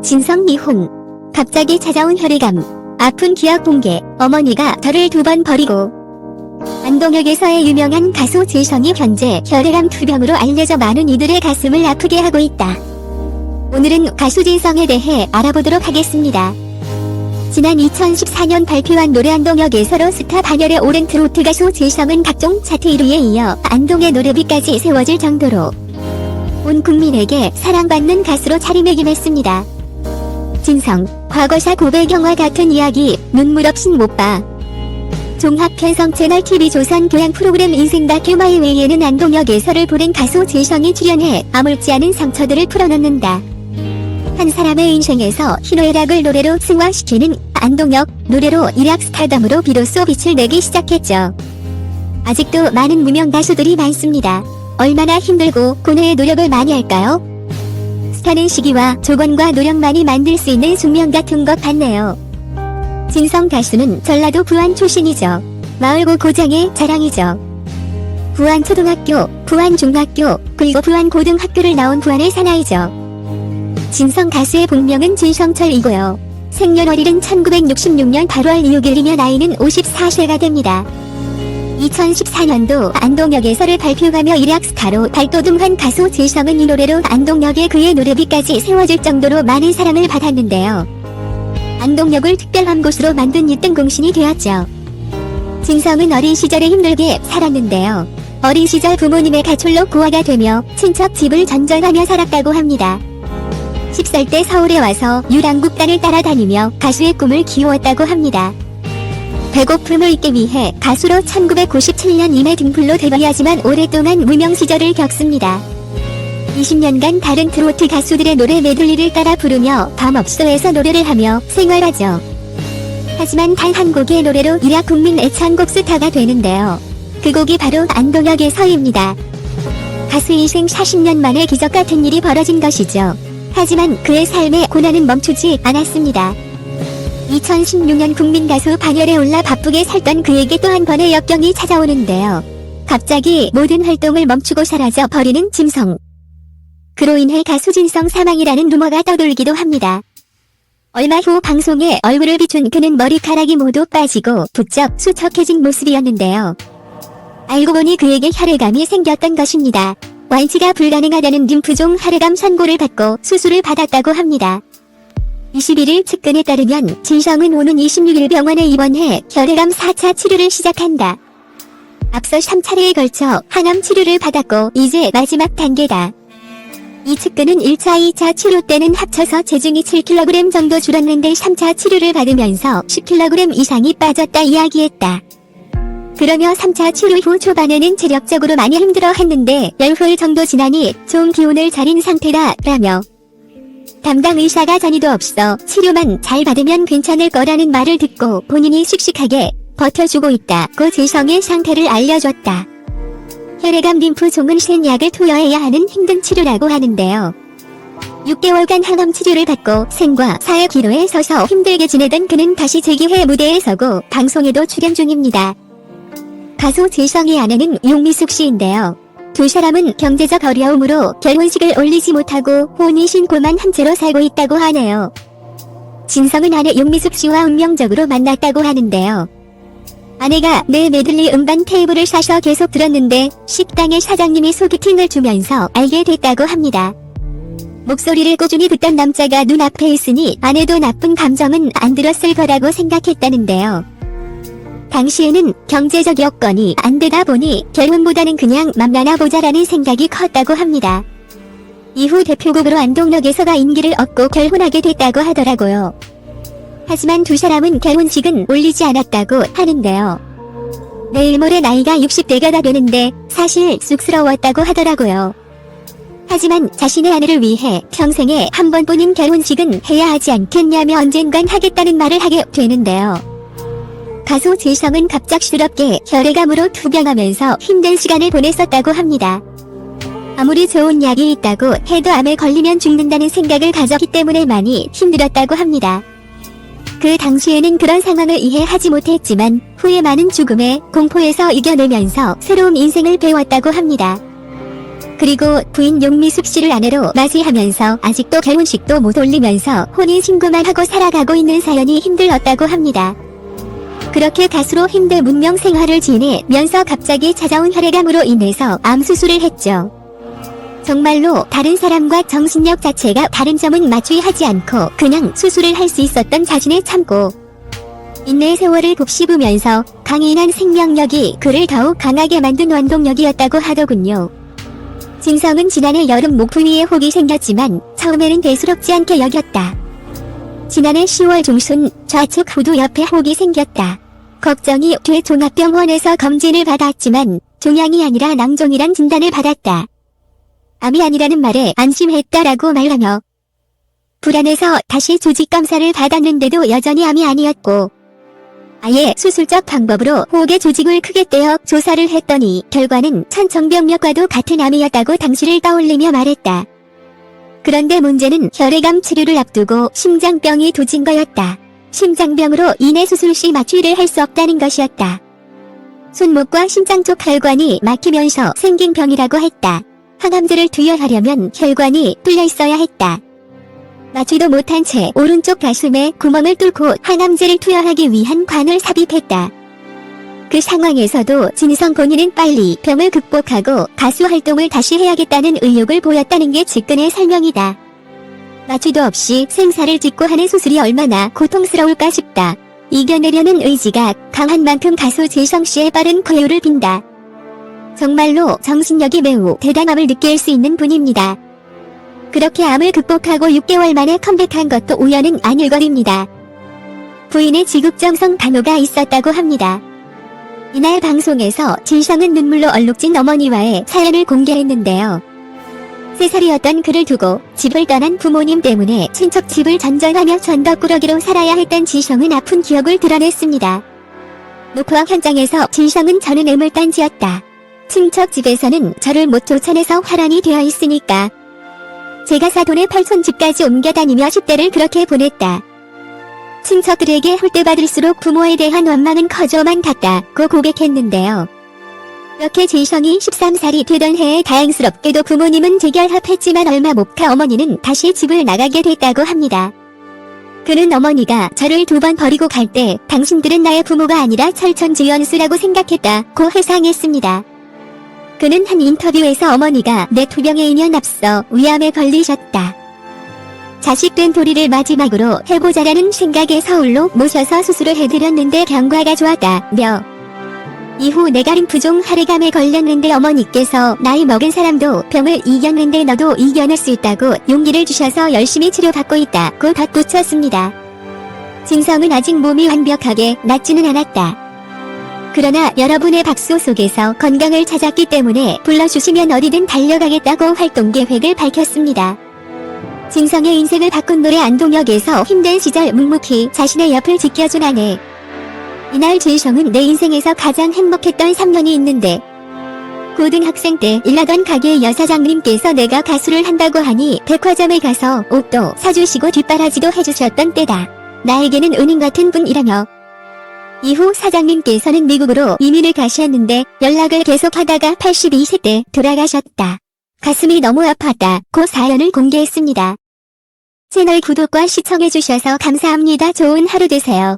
진성 미혼. 갑자기 찾아온 혈액암. 아픈 기억 공개. 어머니가 저를 2번 버리고. 안동역에서의 유명한 가수 진성이 현재 혈액암 투병으로 알려져 많은 이들의 가슴을 아프게 하고 있다. 오늘은 가수 진성에 대해 알아보도록 하겠습니다. 지난 2014년 발표한 노래 안동역에서로 스타 반열에 오른 트로트 가수 진성은 각종 차트 1위에 이어 안동의 노래비까지 세워질 정도로 온 국민에게 사랑받는 가수로 자리매김했습니다. 진성, 과거사 고배경과 같은 이야기, 눈물 없인 못 봐. 종합편성 채널 TV조선 교양 프로그램 인생 다큐 마이 웨이에는 안동역에서를 부른 가수 진성이 출연해 아물지 않은 상처들을 풀어놓는다. 한 사람의 인생에서 희노애락을 노래로 승화시키는 안동역, 노래로 일약 스타덤으로 비로소 빛을 내기 시작했죠. 아직도 많은 무명 가수들이 많습니다. 얼마나 힘들고 고뇌의 노력을 많이 할까요? 스타는 시기와 조건과 노력만이 만들 수 있는 숙명 같은 것 같네요. 진성 가수는 전라도 부안 출신이죠. 마을고 고장의 자랑이죠. 부안 초등학교, 부안 중학교, 그리고 부안 고등학교를 나온 부안의 사나이죠. 진성 가수의 본명은 진성철이고요. 생년월일은 1966년 8월 6일이며 나이는 54세가 됩니다. 2014년도 안동역에서를 발표하며 일약 스타로 발돋움한 가수 진성은 이 노래로 안동역에 그의 노래비까지 세워질 정도로 많은 사랑을 받았는데요. 안동역을 특별한 곳으로 만든 1등 공신이 되었죠. 진성은 어린 시절에 힘들게 살았는데요. 어린 시절 부모님의 가출로 고아가 되며 친척 집을 전전하며 살았다고 합니다. 10살 때 서울에 와서 유랑극단을 따라다니며 가수의 꿈을 키웠다고 합니다. 배고픔을 잊기 위해 가수로 1997년 이내 등불로 데뷔하지만 오랫동안 무명 시절을 겪습니다. 20년간 다른 트로트 가수들의 노래 메들리를 따라 부르며 밤업소에서 노래를 하며 생활하죠. 하지만 단 한 곡의 노래로 일약 국민 애창곡 스타가 되는데요. 그 곡이 바로 안동역에서입니다. 가수 인생 40년 만에 기적 같은 일이 벌어진 것이죠. 하지만 그의 삶의 고난은 멈추지 않았습니다. 2016년 국민 가수 반열에 올라 바쁘게 살던 그에게 또 한 번의 역경이 찾아오는데요. 갑자기 모든 활동을 멈추고 사라져 버리는 진성. 그로 인해 가수 진성 사망이라는 루머가 떠돌기도 합니다. 얼마 후 방송에 얼굴을 비춘 그는 머리카락이 모두 빠지고 부쩍 수척해진 모습이었는데요. 알고 보니 그에게 혈액암이 생겼던 것입니다. 완치가 불가능하다는 림프종 혈액암 선고를 받고 수술을 받았다고 합니다. 21일 측근에 따르면 진성은 오는 26일 병원에 입원해 혈액암 4차 치료를 시작한다. 앞서 3차례에 걸쳐 항암 치료를 받았고 이제 마지막 단계다. 이 측근은 1차, 2차 치료 때는 합쳐서 체중이 7kg 정도 줄었는데 3차 치료를 받으면서 10kg 이상이 빠졌다 이야기했다. 그러며 3차 치료 후 초반에는 체력적으로 많이 힘들어했는데 열흘 정도 지나니 좀 기운을 차린 상태다 라며 담당 의사가 전이도 없어 치료만 잘 받으면 괜찮을 거라는 말을 듣고 본인이 씩씩하게 버텨주고 있다고 진성의 상태를 알려줬다. 혈액암 림프종은 신약을 투여해야 하는 힘든 치료라고 하는데요. 6개월간 항암 치료를 받고 생과 사의 기로에 서서 힘들게 지내던 그는 다시 재기회 무대에 서고 방송에도 출연 중입니다. 가수 진성의 아내는 용미숙 씨인데요. 두 사람은 경제적 어려움으로 결혼식을 올리지 못하고 혼인신고만 한 채로 살고 있다고 하네요. 진성은 아내 용미숙 씨와 운명적으로 만났다고 하는데요. 아내가 내 메들리 음반 테이프를 사서 계속 들었는데 식당의 사장님이 소개팅을 주면서 알게 됐다고 합니다. 목소리를 꾸준히 듣던 남자가 눈앞에 있으니 아내도 나쁜 감정은 안 들었을 거라고 생각했다는데요. 당시에는 경제적 여건이 안 되다 보니 결혼보다는 그냥 만나나 보자라는 생각이 컸다고 합니다. 이후 대표곡으로 안동역에서가 인기를 얻고 결혼하게 됐다고 하더라고요. 하지만 두 사람은 결혼식은 올리지 않았다고 하는데요. 내일 모레 나이가 60대가 다 되는데 사실 쑥스러웠다고 하더라고요. 하지만 자신의 아내를 위해 평생에 한 번뿐인 결혼식은 해야 하지 않겠냐며 언젠간 하겠다는 말을 하게 되는데요. 가수 진성은 갑작스럽게 혈액암으로 투병하면서 힘든 시간을 보냈었다고 합니다. 아무리 좋은 약이 있다고 해도 암에 걸리면 죽는다는 생각을 가졌기 때문에 많이 힘들었다고 합니다. 그 당시에는 그런 상황을 이해하지 못했지만 후에 많은 죽음의 공포에서 이겨내면서 새로운 인생을 배웠다고 합니다. 그리고 부인 용미숙 씨를 아내로 맞이하면서 아직도 결혼식도 못 올리면서 혼인신고만 하고 살아가고 있는 사연이 힘들었다고 합니다. 그렇게 가수로 힘든 문명 생활을 지내면서 갑자기 찾아온 혈액암으로 인해서 암 수술을 했죠. 정말로 다른 사람과 정신력 자체가 다른 점은 마주하지 않고 그냥 수술을 할 수 있었던 자신의 참고 인내의 세월을 곱씹으면서 강인한 생명력이 그를 더욱 강하게 만든 원동력이었다고 하더군요. 진성은 지난해 여름 목 부위에 혹이 생겼지만 처음에는 대수롭지 않게 여겼다. 지난해 10월 중순 좌측 후두 옆에 혹이 생겼다. 걱정이 돼 종합병원에서 검진을 받았지만 종양이 아니라 낭종이란 진단을 받았다. 암이 아니라는 말에 안심했다라고 말하며 불안해서 다시 조직 검사를 받았는데도 여전히 암이 아니었고 아예 수술적 방법으로 혹의 조직을 크게 떼어 조사를 했더니 결과는 천정병력과도 같은 암이었다고 당시를 떠올리며 말했다. 그런데 문제는 혈액암 치료를 앞두고 심장병이 도진 거였다. 심장병으로 인해 수술 시 마취를 할 수 없다는 것이었다. 손목과 심장 쪽 혈관이 막히면서 생긴 병이라고 했다. 항암제를 투여하려면 혈관이 뚫려 있어야 했다. 마취도 못한 채 오른쪽 가슴에 구멍을 뚫고 항암제를 투여하기 위한 관을 삽입했다. 그 상황에서도 진성 본인은 빨리 병을 극복하고 가수 활동을 다시 해야겠다는 의욕을 보였다는 게 측근의 설명이다. 마취도 없이 생사를 짓고 하는 수술이 얼마나 고통스러울까 싶다. 이겨내려는 의지가 강한 만큼 가수 진성씨의 빠른 쾌유를 빈다. 정말로 정신력이 매우 대단함을 느낄 수 있는 분입니다. 그렇게 암을 극복하고 6개월 만에 컴백한 것도 우연은 아닐 것입니다. 부인의 지극정성 단호가 있었다고 합니다. 이날 방송에서 진성은 눈물로 얼룩진 어머니와의 사연을 공개했는데요. 3살이었던 그를 두고 집을 떠난 부모님 때문에 친척 집을 전전하며 전덕꾸러기로 살아야 했던 진성은 아픈 기억을 드러냈습니다. 녹화 현장에서 진성은 저는 애물단지였다. 친척 집에서는 저를 못 쫓아내서 화랑이 되어 있으니까 제가 사돈의 팔촌집까지 옮겨 다니며 10대를 그렇게 보냈다. 친척들에게 홀대받을수록 부모에 대한 원망은 커져만 갔다고 고백했는데요. 이렇게 진성이 13살이 되던 해에 다행스럽게도 부모님은 재결합했지만 얼마 못 가 어머니는 다시 집을 나가게 됐다고 합니다. 그는 어머니가 저를 2번 버리고 갈 때 당신들은 나의 부모가 아니라 철천지연수라고 생각했다고 회상했습니다. 그는 한 인터뷰에서 어머니가 내 투병에 2년 앞서 위암에 걸리셨다. 자식된 도리를 마지막으로 해보자라는 생각에 서울로 모셔서 수술을 해드렸는데 경과가 좋았다며 이후 내가 림프종 혈액암에 걸렸는데 어머니께서 나이 먹은 사람도 병을 이겼는데 너도 이겨낼 수 있다고 용기를 주셔서 열심히 치료받고 있다고 덧붙였습니다. 진성은 아직 몸이 완벽하게 낫지는 않았다. 그러나 여러분의 박수 속에서 건강을 찾았기 때문에 불러주시면 어디든 달려가겠다고 활동 계획을 밝혔습니다. 진성의 인생을 바꾼 노래 안동역에서 힘든 시절 묵묵히 자신의 옆을 지켜준 아내. 이날 진성은 내 인생에서 가장 행복했던 3년이 있는데 고등학생 때 일하던 가게 여사장님께서 내가 가수를 한다고 하니 백화점에 가서 옷도 사주시고 뒷바라지도 해주셨던 때다. 나에게는 은인 같은 분이라며 이후 사장님께서는 미국으로 이민을 가셨는데 연락을 계속하다가 82세 때 돌아가셨다. 가슴이 너무 아팠다고 사연을 공개했습니다. 채널 구독과 시청해주셔서 감사합니다. 좋은 하루 되세요.